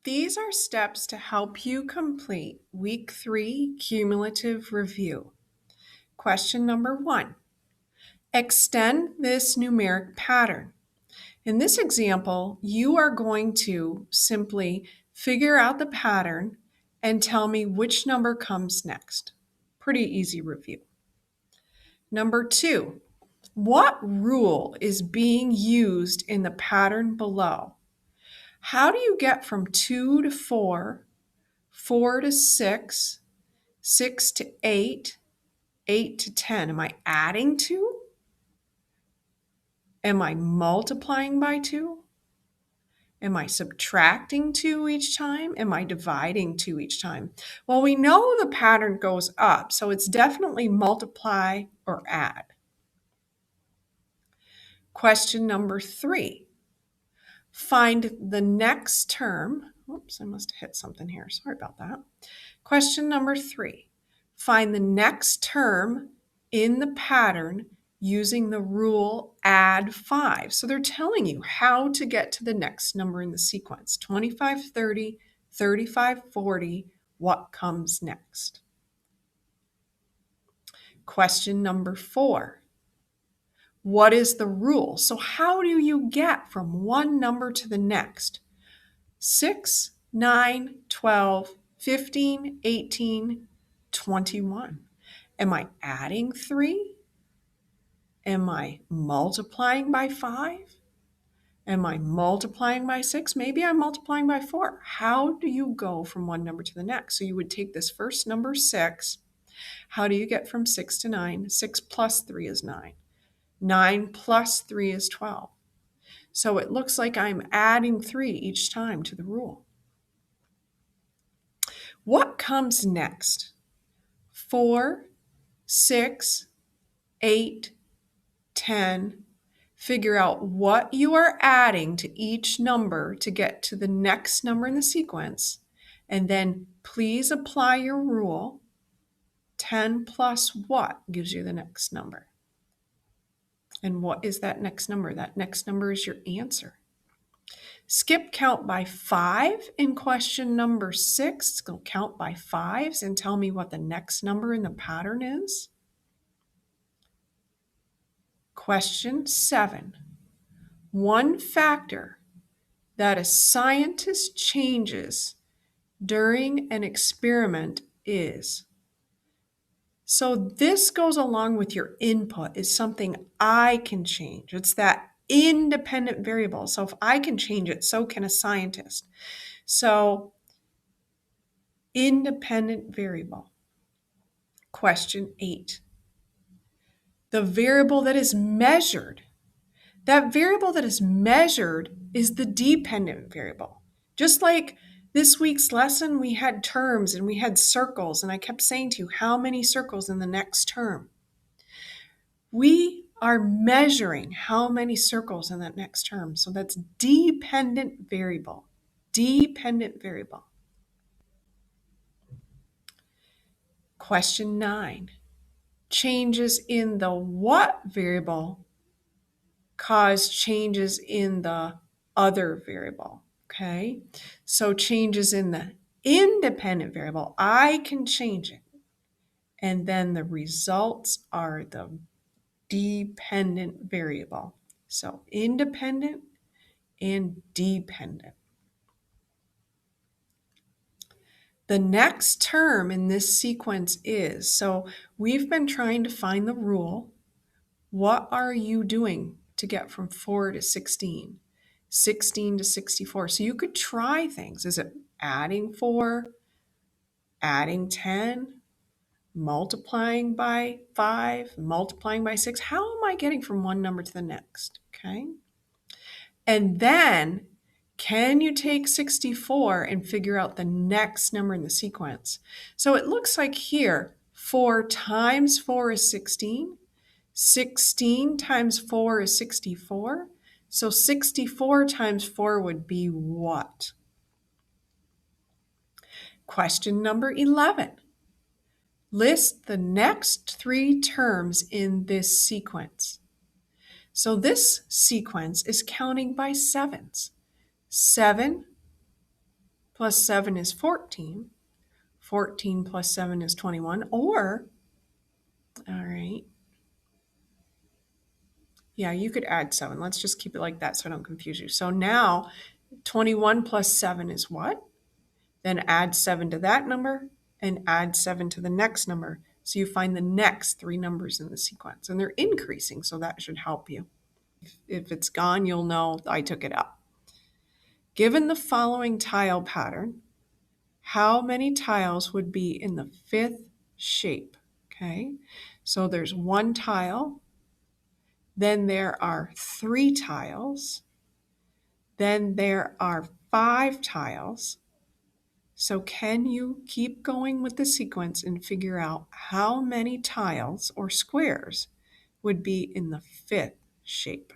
These are steps to help you complete Week 3 cumulative review. Question number 1. Extend this numeric pattern. In this example, you are going to simply figure out the pattern and tell me which number comes next. Pretty easy review. Number 2, what rule is being used in the pattern below? How do you get from 2 to 4, 4 to 6, 6 to 8, 8 to 10? Am I adding 2? Am I multiplying by 2? Am I subtracting 2 each time? Am I dividing 2 each time? Well, we know the pattern goes up, so it's definitely multiply or add. Question number 3. Find the next term. Oops, I must have hit something here. Sorry about that. Question number 3. Find the next term in the pattern using the rule add 5. So they're telling you how to get to the next number in the sequence. 25, 30, 35, 40. What comes next? Question number 4. What is the rule? So how do you get from one number to the next? 6, 9, 12, 15, 18, 21. Am I adding 3? Am I multiplying by 5? Am I multiplying by 6? Maybe I'm multiplying by 4. How do you go from one number to the next? So you would take this first number, 6. How do you get from 6 to 9? 6 plus 3 is 9. 9 plus 3 is 12. So it looks like I'm adding 3 each time to the rule. What comes next? 4, 6, 8, 10. Figure out what you are adding to each number to get to the next number in the sequence. And then please apply your rule. 10 plus what gives you the next number? And what is that next number? That next number is your answer. Skip count by 5 in question number 6. Go count by 5s and tell me what the next number in the pattern is. Question 7. One factor that a scientist changes during an experiment is. So this goes along with your input, is something I can change. It's that independent variable. So if I can change it, so can a scientist. So independent variable. Question 8. The variable that is measured. That variable that is measured is the dependent variable. Just like this week's lesson, we had terms and we had circles, and I kept saying to you, how many circles in the next term? We are measuring how many circles in that next term. So that's dependent variable. Dependent variable. Question 9. Changes in the what variable cause changes in the other variable. Okay, so changes in the independent variable, I can change it. And then the results are the dependent variable. So independent and dependent. The next term in this sequence is, so we've been trying to find the rule. What are you doing to get from 4 to 16? 16 to 64. So you could try things. Is it adding 4, adding 10, multiplying by 5, multiplying by 6? How am I getting from one number to the next? Okay. And then can you take 64 and figure out the next number in the sequence? So it looks like here, 4 times 4 is 16. 16 times 4 is 64. So 64 times 4 would be what? Question number 11. List the next 3 terms in this sequence. So this sequence is counting by 7s. 7 plus 7 is 14. 14 plus 7 is 21. Or, all right, yeah, you could add 7. Let's just keep it like that so I don't confuse you. So now 21 plus 7 is what? Then add 7 to that number and add 7 to the next number. So you find the next 3 numbers in the sequence, and they're increasing, so that should help you. If it's gone, you'll know I took it out. Given the following tile pattern, how many tiles would be in the 5th shape? Okay, so there's 1 tile, then there are 3 tiles, then there are 5 tiles. So can you keep going with the sequence and figure out how many tiles or squares would be in the 5th shape?